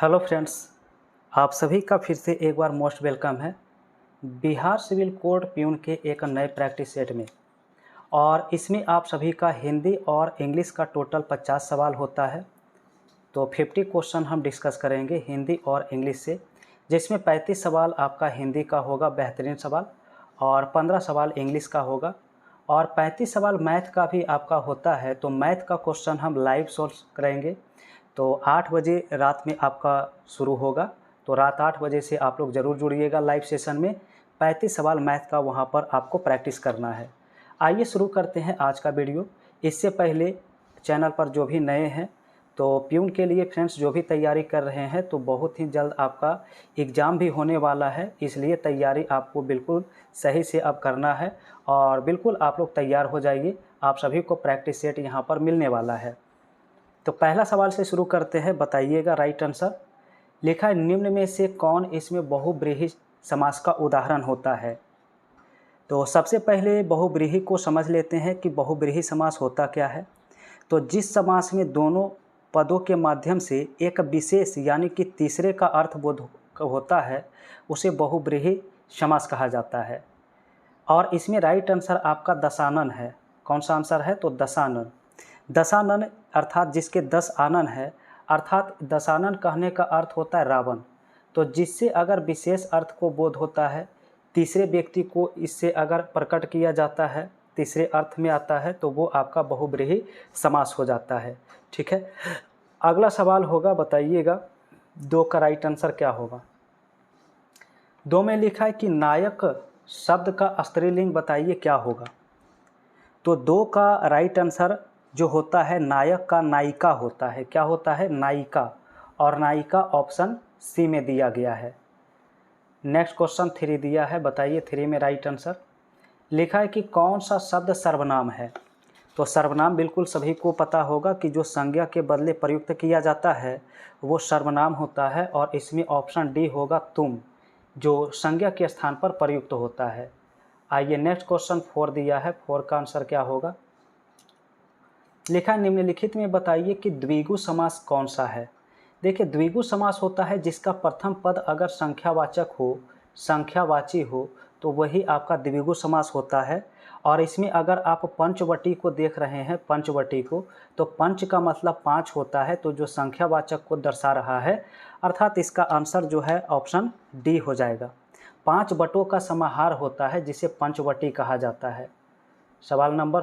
Hello friends, आप सभी का फिर से एक बार मोस्ट वेलकम है बिहार सिविल कोड प्यून के एक नए प्रैक्टिस सेट में। और इसमें आप सभी का हिंदी और इंग्लिश का टोटल 50 सवाल होता है। तो 50 क्वेश्चन हम डिस्कस करेंगे हिंदी और इंग्लिश से, जिसमें 35 सवाल आपका हिंदी का होगा बेहतरीन सवाल और 15 सवाल इंग्लिश का होगा और 35 सवाल मैथ का भी आपका होता है। तो मैथ का क्वेश्चन हम लाइव सॉल्व करेंगे। तो 8 बजे रात में आपका शुरू होगा, तो रात 8 बजे से आप लोग ज़रूर जुड़िएगा लाइव सेशन में। 35 सवाल मैथ का वहाँ पर आपको प्रैक्टिस करना है। आइए शुरू करते हैं आज का वीडियो। इससे पहले चैनल पर जो भी नए हैं, तो प्यून के लिए फ्रेंड्स जो भी तैयारी कर रहे हैं, तो बहुत ही जल्द आपका एग्ज़ाम भी होने वाला है, इसलिए तैयारी आपको बिल्कुल सही से अब करना है और बिल्कुल आप लोग तैयार हो जाइए। आप सभी को प्रैक्टिस सेट यहाँ पर मिलने वाला है। तो पहला सवाल से शुरू करते हैं, बताइएगा राइट आंसर। लिखा है निम्न में से कौन इसमें बहुब्रीहि समास का उदाहरण होता है। तो सबसे पहले बहुब्रीहि को समझ लेते हैं कि बहुब्रीहि समास होता क्या है। तो जिस समास में दोनों पदों के माध्यम से एक विशेष यानी कि तीसरे का अर्थ बोध होता है, उसे बहुब्रीहि समास कहा जाता है। और इसमें राइट आंसर आपका दशानन है। कौन सा आंसर है? तो दशानन। दशानन अर्थात जिसके 10 आनन है, अर्थात दशानन कहने का अर्थ होता है रावण। तो जिससे अगर विशेष अर्थ को बोध होता है, तीसरे व्यक्ति को इससे अगर प्रकट किया जाता है, तीसरे अर्थ में आता है, तो वो आपका बहुब्रीहि समास हो जाता है। ठीक है, अगला सवाल होगा, बताइएगा 2 का राइट आंसर क्या होगा। 2 में लिखा है कि नायक शब्द का स्त्रीलिंग बताइए क्या होगा। तो 2 का राइट आंसर जो होता है नायक का नायिका होता है। क्या होता है? नायिका। और नायिका ऑप्शन सी में दिया गया है। नेक्स्ट क्वेश्चन 3 दिया है, बताइए 3 में राइट आंसर। लिखा है कि कौन सा शब्द सर्वनाम है। तो सर्वनाम बिल्कुल सभी को पता होगा कि जो संज्ञा के बदले प्रयुक्त किया जाता है वो सर्वनाम होता है। और इसमें ऑप्शन डी होगा तुम, जो संज्ञा के स्थान पर प्रयुक्त होता है। आइए नेक्स्ट क्वेश्चन 4 दिया है, 4 का आंसर क्या होगा। लिखा निम्नलिखित में बताइए कि द्विगु समास कौन सा है। देखिए, द्विगु समास होता है जिसका प्रथम पद अगर संख्यावाचक हो, संख्यावाची हो, तो वही आपका द्विगु समास होता है। और इसमें अगर आप पंचवटी को देख रहे हैं, पंचवटी को, तो पंच का मतलब 5 होता है, तो जो संख्यावाचक को दर्शा रहा है, अर्थात इसका आंसर जो है ऑप्शन डी हो जाएगा। 5 बटों का समाहार होता है जिसे पंचवटी कहा जाता है। सवाल नंबर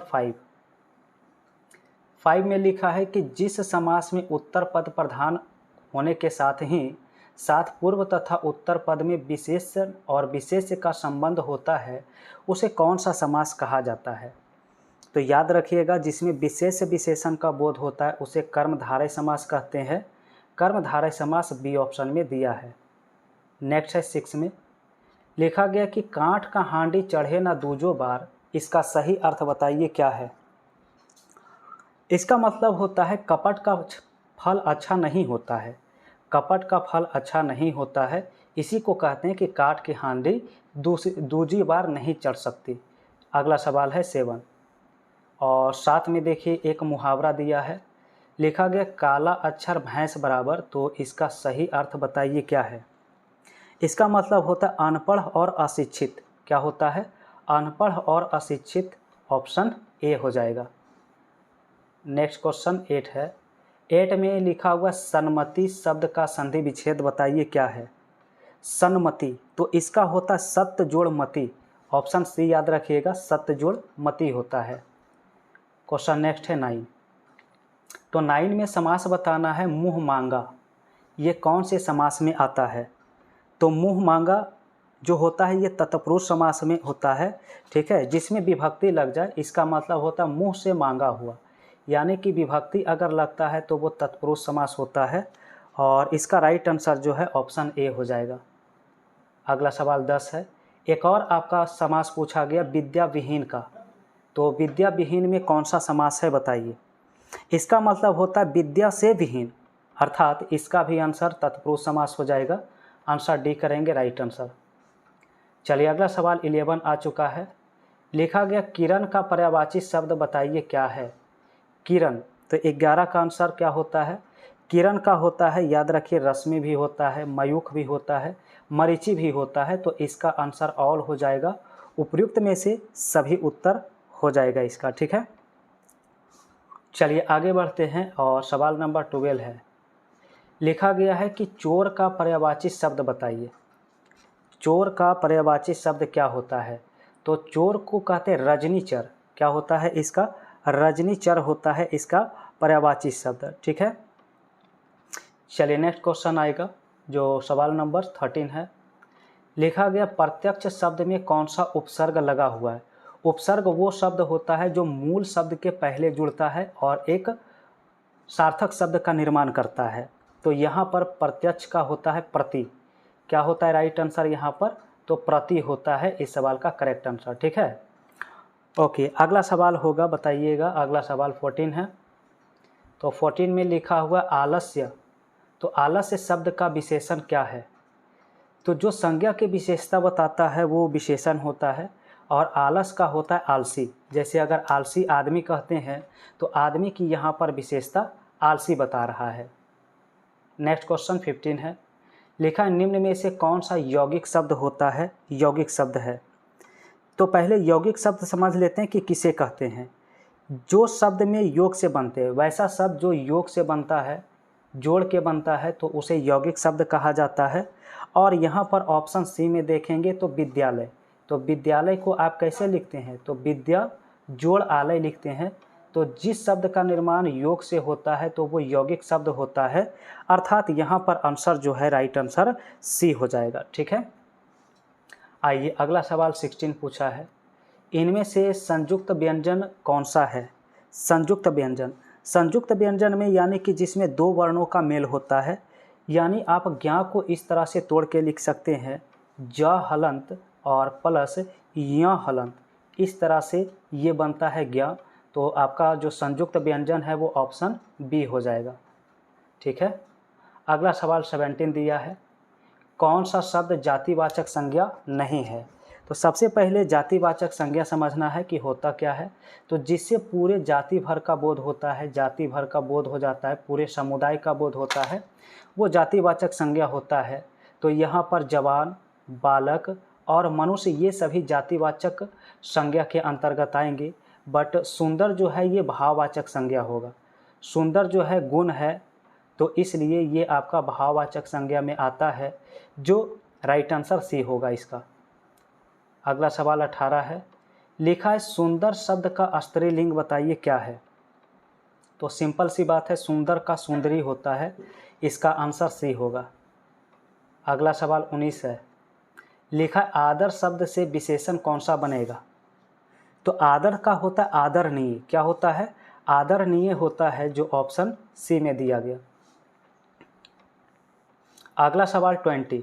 5 में लिखा है कि जिस समास में उत्तर पद प्रधान होने के साथ ही साथ पूर्व तथा उत्तर पद में विशेषण और विशेष्य का संबंध होता है, उसे कौन सा समास कहा जाता है। तो याद रखिएगा, जिसमें विशेष्य विशेषण का बोध होता है उसे कर्मधारय समास कहते हैं। कर्मधारय समास बी ऑप्शन में दिया है। नेक्स्ट है 6 में लिखा गया कि कांठ का हांडी चढ़े ना दूजो बार, इसका सही अर्थ बताइए क्या है। इसका मतलब होता है कपट का फल अच्छा नहीं होता है। कपट का फल अच्छा नहीं होता है, इसी को कहते हैं कि काठ की हांडी दूजी बार नहीं चढ़ सकती। अगला सवाल है 7 और 7 में देखिए एक मुहावरा दिया है। लिखा गया काला अक्षर भैंस बराबर, तो इसका सही अर्थ बताइए क्या है। इसका मतलब होता है अनपढ़ और अशिक्षित। क्या होता है? अनपढ़ और अशिक्षित। ऑप्शन ए हो जाएगा। नेक्स्ट क्वेश्चन 8 है। 8 में लिखा हुआ सन्मति शब्द का संधि विच्छेद बताइए क्या है। सन्मति, तो इसका होता है सत्य जोड़ मति। ऑप्शन सी याद रखिएगा, सत्य जोड़ मति होता है। क्वेश्चन नेक्स्ट है 9। तो 9 में समास बताना है मुँह मांगा। ये कौन से समास में आता है। तो मुँह मांगा जो होता है ये तत्पुरुष समास में होता है। ठीक है, जिसमें विभक्ति लग जाए, इसका मतलब होता है मुँह से मांगा हुआ, यानी कि विभक्ति अगर लगता है तो वो तत्पुरुष समास होता है। और इसका राइट आंसर जो है ऑप्शन ए हो जाएगा। अगला सवाल 10 है। एक और आपका समास पूछा गया विद्या विहीन का। तो विद्या विहीन में कौन सा समास है बताइए। इसका मतलब होता है विद्या से विहीन, अर्थात इसका भी आंसर तत्पुरुष समास हो जाएगा। आंसर डी करेंगे राइट आंसर। चलिए अगला सवाल 11 आ चुका है। लिखा गया किरण का पर्यायवाची शब्द बताइए क्या है। किरण, तो 11 का आंसर क्या होता है। किरण का होता है, याद रखिए रश्मि भी होता है, मयूख भी होता है, मरीचि भी होता है, तो इसका आंसर ऑल हो जाएगा। उपयुक्त में से सभी उत्तर हो जाएगा इसका, ठीक है। चलिए आगे बढ़ते हैं और सवाल नंबर 12 है। लिखा गया है कि चोर का पर्यायवाची शब्द बताइए। चोर का पर्यायवाची शब्द क्या होता है? तो चोर को कहते हैं रजनीचर। क्या होता है इसका? रजनीचर होता है इसका पर्यायवाची शब्द, ठीक है। चलिए नेक्स्ट क्वेश्चन आएगा जो सवाल नंबर 13 है। लिखा गया प्रत्यक्ष शब्द में कौन सा उपसर्ग लगा हुआ है? उपसर्ग वो शब्द होता है जो मूल शब्द के पहले जुड़ता है और एक सार्थक शब्द का निर्माण करता है। तो यहाँ पर प्रत्यक्ष का होता है प्रति। क्या होता है राइट आंसर यहाँ पर? तो प्रति होता है इस सवाल का करेक्ट आंसर, ठीक है। ओके, अगला सवाल होगा, बताइएगा। अगला सवाल 14 है। तो 14 में लिखा हुआ आलस्य। तो आलस्य शब्द का विशेषण क्या है? तो जो संज्ञा की विशेषता बताता है वो विशेषण होता है, और आलस का होता है आलसी। जैसे अगर आलसी आदमी कहते हैं तो आदमी की यहाँ पर विशेषता आलसी बता रहा है। नेक्स्ट क्वेश्चन 15 है। लिखा है निम्न में से कौन सा यौगिक शब्द होता है? यौगिक शब्द है। तो पहले यौगिक शब्द समझ लेते हैं कि किसे कहते हैं। जो शब्द में योग से बनते हैं, वैसा शब्द जो योग से बनता है, जोड़ के बनता है, तो उसे यौगिक शब्द कहा जाता है। और यहाँ पर ऑप्शन सी में देखेंगे तो विद्यालय। तो विद्यालय को आप कैसे लिखते हैं? तो विद्या जोड़ आलय लिखते हैं। तो जिस शब्द का निर्माण योग से होता है तो वो यौगिक शब्द होता है, अर्थात यहाँ पर आंसर जो है राइट आंसर सी हो जाएगा, ठीक है। आइए अगला सवाल 16 पूछा है। इनमें से संयुक्त व्यंजन कौन सा है? संयुक्त व्यंजन। संयुक्त व्यंजन में यानी कि जिसमें दो वर्णों का मेल होता है, यानी आप ज्ञा को इस तरह से तोड़ के लिख सकते हैं, ज हलंत और प्लस य हलंत, इस तरह से ये बनता है ज्ञा। तो आपका जो संयुक्त व्यंजन है वो ऑप्शन बी हो जाएगा, ठीक है। अगला सवाल 17 दिया है। कौन सा शब्द जातिवाचक संज्ञा नहीं है? तो सबसे पहले जातिवाचक संज्ञा समझना है कि होता क्या है। तो जिससे पूरे जाति भर का बोध होता है, जाति भर का बोध हो जाता है, पूरे समुदाय का बोध होता है, वो जातिवाचक संज्ञा होता है। तो यहाँ पर जवान, बालक और मनुष्य ये सभी जातिवाचक संज्ञा के अंतर्गत आएंगे। बट सुंदर जो है ये भाववाचक संज्ञा होगा। सुंदर जो है गुण है, तो इसलिए ये आपका भाववाचक संज्ञा में आता है, जो राइट आंसर सी होगा इसका। अगला सवाल 18 है। लिखा है सुंदर शब्द का स्त्रीलिंग बताइए क्या है? तो सिंपल सी बात है, सुंदर का सुंदरी होता है, इसका आंसर सी होगा। अगला सवाल 19 है। लिखा है आदर शब्द से विशेषण कौन सा बनेगा? तो आदर का होता है आदरणीय। क्या होता है? आदरणीय होता है, जो ऑप्शन सी में दिया गया। अगला सवाल 20।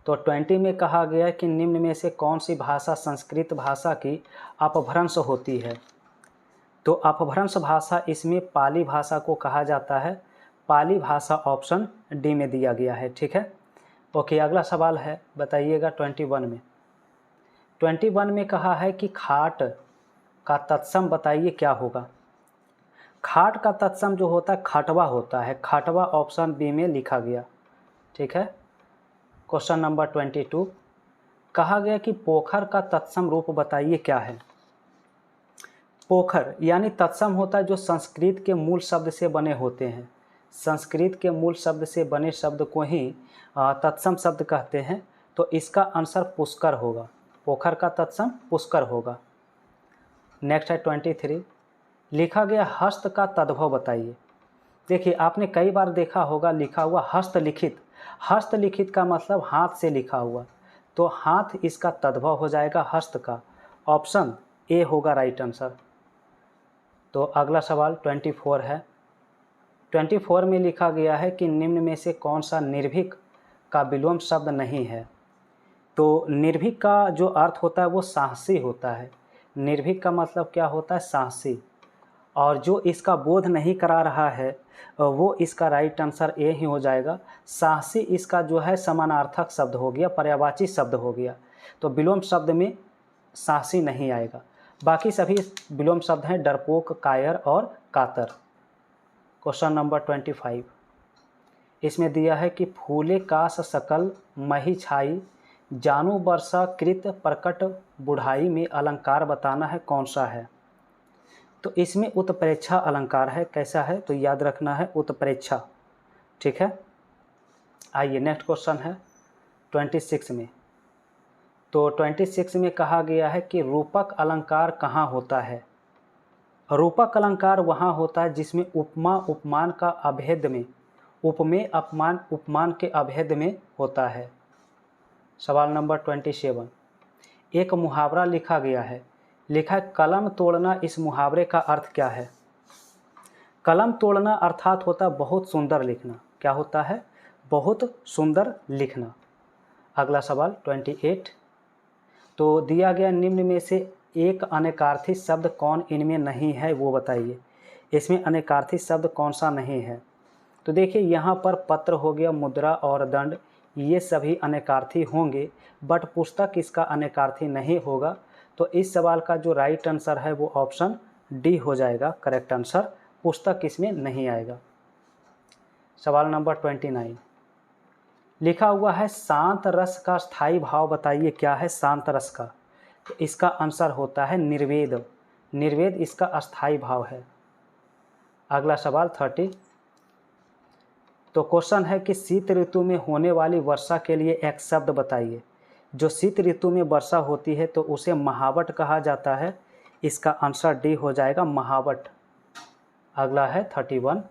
तो 20 में कहा गया कि निम्न में से कौन सी भाषा संस्कृत भाषा की अपभ्रंश होती है? तो अपभ्रंश भाषा इसमें पाली भाषा को कहा जाता है। पाली भाषा ऑप्शन डी में दिया गया है, ठीक है। ओके, अगला सवाल है, बताइएगा 21 में। 21 में कहा है कि खाट का तत्सम बताइए क्या होगा? खाट का तत्सम जो होता है खटवा होता है। खटवा ऑप्शन बी में लिखा गया, ठीक है। Question number 22। कहा गया कि पोखर का तत्सम रूप बताइए क्या है? पोखर यानी तत्सम होता है जो संस्कृत के मूल शब्द से बने होते हैं। संस्कृत के मूल शब्द से बने शब्द को ही तत्सम शब्द कहते हैं। तो इसका आंसर पुष्कर होगा। पोखर का तत्सम पुष्कर होगा। नेक्स्ट है 23। लिखा गया हस्त का तद्भव बताइए। देखिए आपने कई बार देखा होगा लिखा हुआ हस्तलिखित। हस्तलिखित का मतलब हाथ से लिखा हुआ, तो हाथ इसका तद्भव हो जाएगा हस्त का। ऑप्शन ए होगा राइट आंसर। तो अगला सवाल 24 है। 24 में लिखा गया है कि निम्न में से कौन सा निर्भीक का विलोम शब्द नहीं है? तो निर्भीक का जो अर्थ होता है वो साहसी होता है। निर्भीक का मतलब क्या होता है? साहसी। और जो इसका बोध नहीं करा रहा है वो इसका राइट आंसर ए ही हो जाएगा। साहसी इसका जो है समानार्थक शब्द हो गया, पर्यायवाची शब्द हो गया। तो विलोम शब्द में साहसी नहीं आएगा। बाकी सभी विलोम शब्द हैं डरपोक, कायर और कातर। Question number 25। इसमें दिया है कि फूले कास सकल मही छाई, जानू वर्षा कृत प्रकट बुढ़ाई में अलंकार बताना है कौन सा है। तो इसमें उत्प्रेक्षा अलंकार है। कैसा है तो याद रखना है उत्प्रेक्षा। ठीक है, आइए नेक्स्ट क्वेश्चन है 26 में। तो 26 में कहा गया है कि रूपक अलंकार कहाँ होता है। रूपक अलंकार वहाँ होता है जिसमें उपमा उपमान का अभेद में, उपमेय अपमान उपमान के अभेद में होता है। सवाल नंबर 27, एक मुहावरा लिखा गया है, लिखा है कलम तोड़ना। इस मुहावरे का अर्थ क्या है। कलम तोड़ना अर्थात होता है बहुत सुंदर लिखना। क्या होता है, बहुत सुंदर लिखना। अगला सवाल 28, तो दिया गया निम्न में से एक अनेकार्थी शब्द कौन इनमें नहीं है वो बताइए। इसमें अनेकार्थी शब्द कौन सा नहीं है। तो देखिए यहाँ पर पत्र हो गया, मुद्रा और दंड, ये सभी अनेकार्थी होंगे, बट पुस्तक इसका अनेकार्थी नहीं होगा। तो इस सवाल का जो राइट आंसर है वो ऑप्शन डी हो जाएगा करेक्ट आंसर, पुस्तक इसमें नहीं आएगा। सवाल नंबर 29, लिखा हुआ है शांत रस का स्थायी भाव बताइए क्या है शांत रस का। तो इसका आंसर होता है निर्वेद। निर्वेद इसका अस्थायी भाव है। अगला सवाल 30, तो क्वेश्चन है कि शीत ऋतु में होने वाली वर्षा के लिए एक शब्द बताइए। जो शीत ऋतु में वर्षा होती है तो उसे महावट कहा जाता है। इसका आंसर डी हो जाएगा महावट। अगला है 31,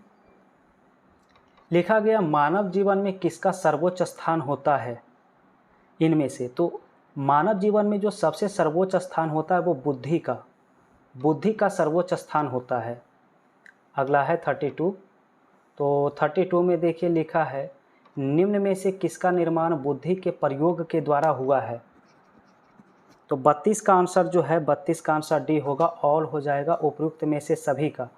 लिखा गया मानव जीवन में किसका सर्वोच्च स्थान होता है इनमें से। तो मानव जीवन में जो सबसे सर्वोच्च स्थान होता है वो बुद्धि का, बुद्धि का सर्वोच्च स्थान होता है। अगला है 32, तो 32 में देखिए लिखा है निम्न में से किसका निर्माण बुद्धि के प्रयोग के द्वारा हुआ है। तो 32 का आंसर जो है, 32 का आंसर डी होगा, ऑल हो जाएगा उपयुक्त में से सभी का।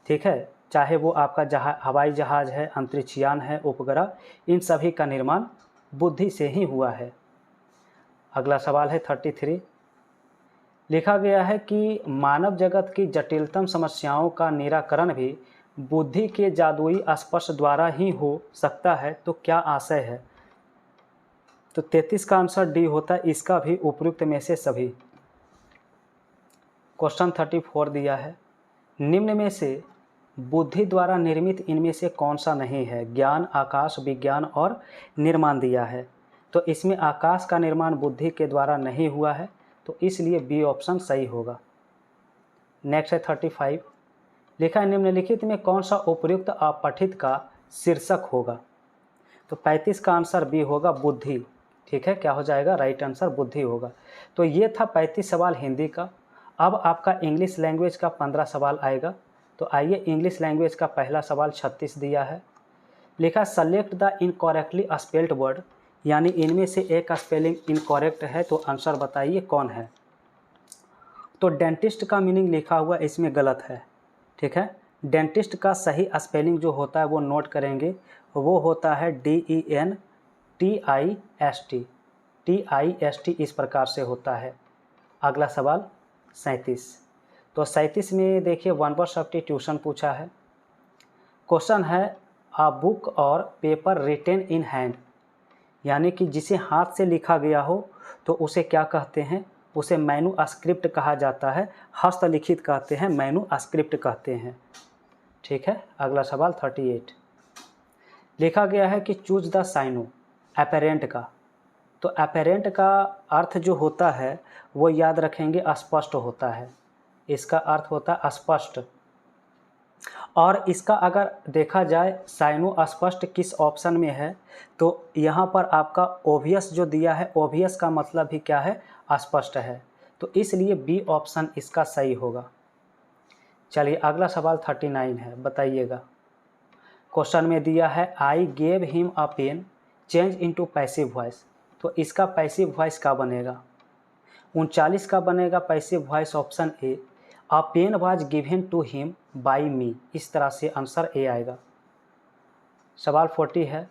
ठीक है, चाहे वो आपका हवाई जहाज है, अंतरिक्षयान है, उपग्रह, इन सभी का निर्माण बुद्धि से ही हुआ है। अगला सवाल है 33, लिखा गया है कि मानव जगत की जटिलतम समस्याओं का निराकरण भी बुद्धि के जादुई स्पर्श द्वारा ही हो सकता है। तो क्या आशय है। तो 33 का आंसर डी होता है, इसका भी उपयुक्त में से सभी। क्वेश्चन 34 दिया है, निम्न में से बुद्धि द्वारा निर्मित इनमें से कौन सा नहीं है। ज्ञान, आकाश, विज्ञान और निर्माण दिया है। तो इसमें आकाश का निर्माण बुद्धि के द्वारा नहीं हुआ है, तो इसलिए बी ऑप्शन सही होगा। नेक्स्ट है 35, लिखा है निम्नलिखित में कौन सा उपयुक्त अपठित का शीर्षक होगा। तो 35 का आंसर बी होगा बुद्धि। ठीक है, क्या हो जाएगा, राइट आंसर बुद्धि होगा। तो ये था 35 सवाल हिंदी का। अब आपका इंग्लिश लैंग्वेज का 15 सवाल आएगा। तो आइए इंग्लिश लैंग्वेज का पहला सवाल 36 दिया है, लिखा select the incorrectly spelled word, यानी इनमें से एक स्पेलिंग इनकरेक्ट है, तो आंसर बताइए कौन है। तो डेंटिस्ट का मीनिंग लिखा हुआ इसमें गलत है। ठीक है, डेंटिस्ट का सही स्पेलिंग जो होता है वो नोट करेंगे, वो होता है DENTIST, TIST इस प्रकार से होता है। अगला सवाल 37, तो 37 में देखिए वन वर्ड सब्स्टिट्यूशन पूछा है। क्वेश्चन है अ बुक और पेपर रिटेन इन हैंड, यानी कि जिसे हाथ से लिखा गया हो तो उसे क्या कहते हैं, उसे मैन्युस्क्रिप्ट कहा जाता है। हस्तलिखित कहते हैं, मैन्युस्क्रिप्ट कहते हैं। ठीक है, अगला सवाल 38, लिखा गया है कि चूज द साइनो अपेरेंट का। तो अपेरेंट का अर्थ जो होता है वो याद रखेंगे स्पष्ट होता है। इसका अर्थ होता है स्पष्ट। और इसका अगर देखा जाए साइनो स्पष्ट किस ऑप्शन में है, तो यहाँ पर आपका ओबियस जो दिया है, ओबियस का मतलब भी क्या है, स्पष्ट है। तो इसलिए बी ऑप्शन इसका सही होगा। चलिए अगला सवाल 39 है, बताइएगा। क्वेश्चन में दिया है I gave him a pen change into passive voice. तो इसका पैसिव वॉइस का बनेगा 39 का बनेगा passive voice option A, a pen was given to him by me. इस तरह से आंसर ए आएगा। सवाल 40 है,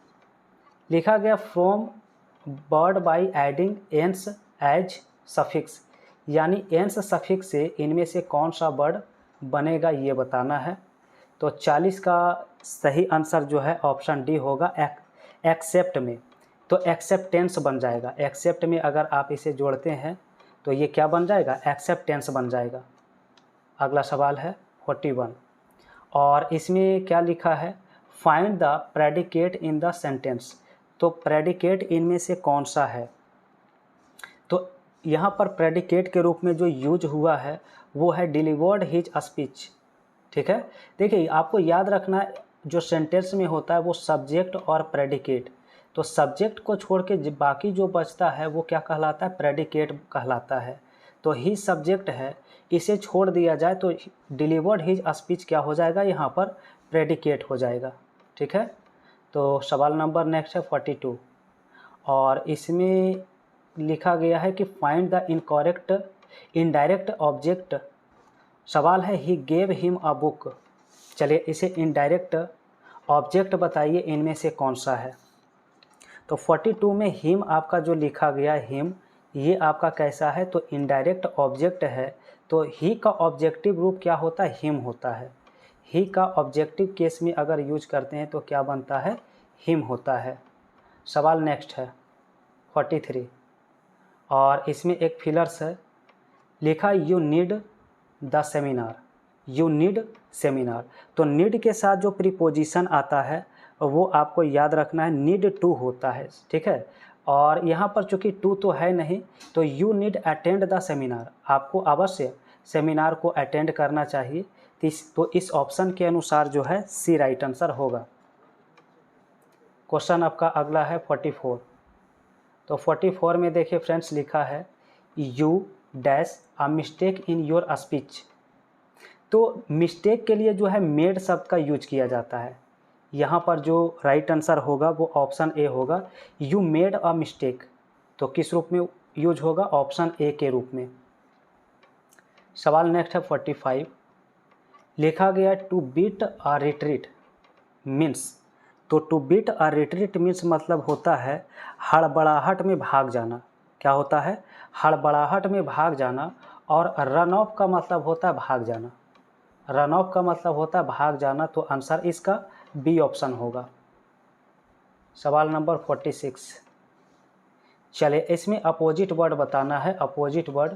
लिखा गया from word by adding ence as suffix, यानी एंस सफिक्स से इनमें से कौन सा वर्ड बनेगा ये बताना है। तो 40 का सही आंसर जो है ऑप्शन डी होगा एक्सेप्ट में। तो एक्सेप्टेंस बन जाएगा। एक्सेप्ट में अगर आप इसे जोड़ते हैं तो ये क्या बन जाएगा, एक्सेप्टेंस बन जाएगा। अगला सवाल है 41 और इसमें क्या लिखा है, find the predicate in the sentence. तो प्रेडिकेट इनमें से कौन सा है, तो यहाँ पर प्रेडिकेट के रूप में जो यूज हुआ है वो है डिलीवर्ड हिज स्पीच। ठीक है, देखिए आपको याद रखना है जो सेंटेंस में होता है वो सब्जेक्ट और प्रेडिकेट। तो सब्जेक्ट को छोड़ के बाकी जो बचता है वो क्या कहलाता है, प्रेडिकेट कहलाता है। तो ही सब्जेक्ट है, इसे छोड़ दिया जाए तो डिलीवर्ड हिज स्पीच क्या हो जाएगा, यहाँ पर प्रेडिकेट हो जाएगा। ठीक है, तो सवाल नंबर नेक्स्ट है 42 और इसमें लिखा गया है कि find the incorrect indirect object. सवाल है he gave him a book. चलिए इसे इनडायरेक्ट ऑब्जेक्ट बताइए इनमें से कौन सा है। तो 42 में हिम आपका जो लिखा गया हिम, ये आपका कैसा है, तो इनडायरेक्ट ऑब्जेक्ट है। तो ही का ऑब्जेक्टिव रूप क्या होता है, हिम होता है। ही का ऑब्जेक्टिव केस में अगर यूज करते हैं तो क्या बनता है, हिम होता है। सवाल नेक्स्ट है 43 और इसमें एक फिलर्स है, लिखा you need the seminar. You need seminar. तो नीड के साथ जो प्रीपोजिशन आता है वो आपको याद रखना है, नीड टू होता है। ठीक है, और यहाँ पर चूँकि टू तो है नहीं तो you need attend the seminar, आपको अवश्य सेमिनार को अटेंड करना चाहिए। तो इस ऑप्शन के अनुसार जो है सी राइट आंसर होगा। क्वेश्चन आपका अगला है 44। तो 44 में देखिए फ्रेंड्स लिखा है you dash a mistake in your speech. तो मिस्टेक के लिए जो है मेड शब्द का यूज किया जाता है। यहाँ पर जो राइट आंसर होगा वो ऑप्शन ए होगा, यू मेड अ मिस्टेक। तो किस रूप में यूज होगा, ऑप्शन ए के रूप में। सवाल नेक्स्ट है 45, लिखा गया to beat a retreat means. तो to beat a retreat means मतलब होता है हड़बड़ाहट में भाग जाना। क्या होता है, हड़बड़ाहट में भाग जाना। और रन ऑफ का मतलब होता है भाग जाना। रन ऑफ का मतलब होता है भाग जाना। तो आंसर इसका बी ऑप्शन होगा। सवाल नंबर 46, चलिए इसमें अपोजिट वर्ड बताना है, अपोजिट वर्ड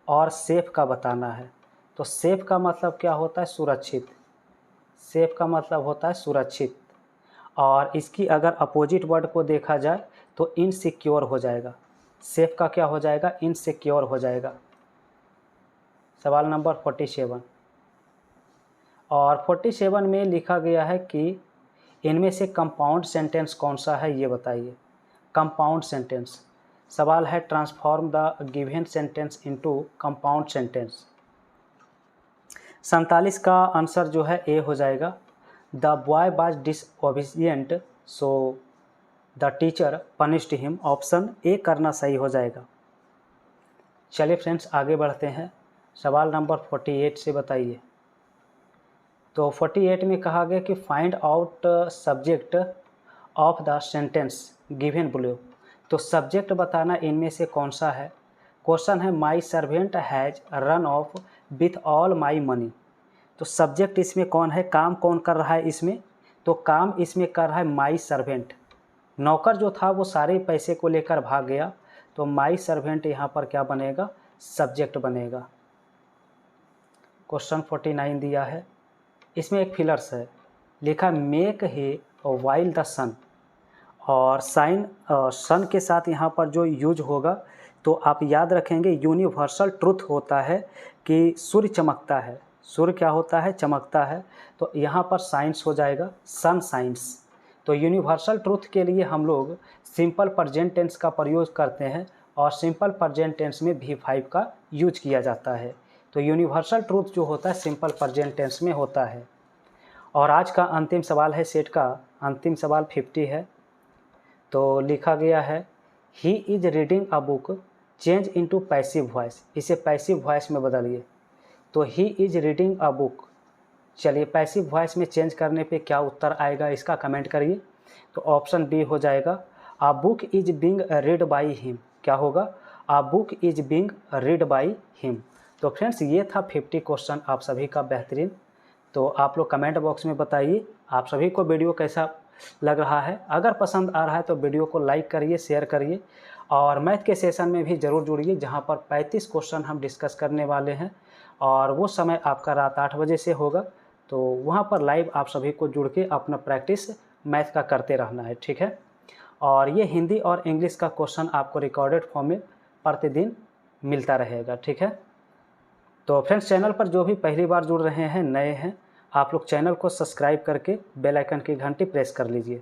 और सेफ का बताना है। तो सेफ का मतलब क्या होता है, सुरक्षित। सेफ का मतलब होता है सुरक्षित। और इसकी अगर अपोजिट वर्ड को देखा जाए तो इनसिक्योर हो जाएगा। सेफ का क्या हो जाएगा, इनसिक्योर हो जाएगा। सवाल नंबर 47 और 47 में लिखा गया है कि इनमें से कंपाउंड सेंटेंस कौन सा है, ये बताइए। Compound sentence. सवाल है transform the given sentence into compound sentence. 47 का आंसर जो है ए हो जाएगा। The boy was disobedient so the teacher punished him. Option A करना सही हो जाएगा। चलिए फ्रेंड्स आगे बढ़ते हैं। सवाल नंबर 48 से बताइए। तो 48 में कहा गया कि find out subject of the sentence given below. तो सब्जेक्ट बताना इनमें से कौन सा है। क्वेश्चन है my servant has run of with all my money. तो सब्जेक्ट इसमें कौन है, काम कौन कर रहा है इसमें, तो काम इसमें कर रहा है माई सर्वेंट। नौकर जो था वो सारे पैसे को लेकर भाग गया। तो माई सर्वेंट यहाँ पर क्या बनेगा, सब्जेक्ट बनेगा। क्वेश्चन 49 दिया है, इसमें एक फिलर्स है, लिखा मेक हे वाइल द सन। और साइन सन के साथ यहाँ पर जो यूज होगा तो आप याद रखेंगे यूनिवर्सल ट्रुथ होता है कि सूर्य चमकता है। सूर्य क्या होता है, चमकता है। तो यहाँ पर साइंस हो जाएगा, सन साइंस। तो यूनिवर्सल ट्रुथ के लिए हम लोग सिंपल प्रेजेंट टेंस का प्रयोग करते हैं और सिंपल प्रेजेंट टेंस में V5 का यूज किया जाता है। तो यूनिवर्सल ट्रुथ जो होता है सिंपल प्रेजेंट टेंस में होता है। और आज का अंतिम सवाल है, सेट का अंतिम सवाल 50 है। तो लिखा गया है he is reading a book change into passive voice. इसे पैसिव वॉइस में बदलिए। तो he is reading a book. चलिए पैसिव वॉइस में चेंज करने पे क्या उत्तर आएगा इसका कमेंट करिए। तो ऑप्शन बी हो जाएगा a book is being read by him. क्या होगा, a book is being read by him. तो फ्रेंड्स ये था 50 क्वेश्चन आप सभी का बेहतरीन। तो आप लोग कमेंट बॉक्स में बताइए आप सभी को वीडियो कैसा लग रहा है। अगर पसंद आ रहा है तो वीडियो को लाइक करिए, शेयर करिए और मैथ के सेशन में भी ज़रूर जुड़िए, जहां पर 35 क्वेश्चन हम डिस्कस करने वाले हैं और वो समय आपका रात 8 बजे से होगा। तो वहां पर लाइव आप सभी को जुड़ के अपना प्रैक्टिस मैथ का करते रहना है, ठीक है। और ये हिंदी और इंग्लिश का क्वेश्चन आपको रिकॉर्डेड फॉर्म में प्रतिदिन मिलता रहेगा, ठीक है। तो फ्रेंड्स, चैनल पर जो भी पहली बार जुड़ रहे हैं, नए हैं, आप लोग चैनल को सब्सक्राइब करके बेल आइकन की घंटी प्रेस कर लीजिए।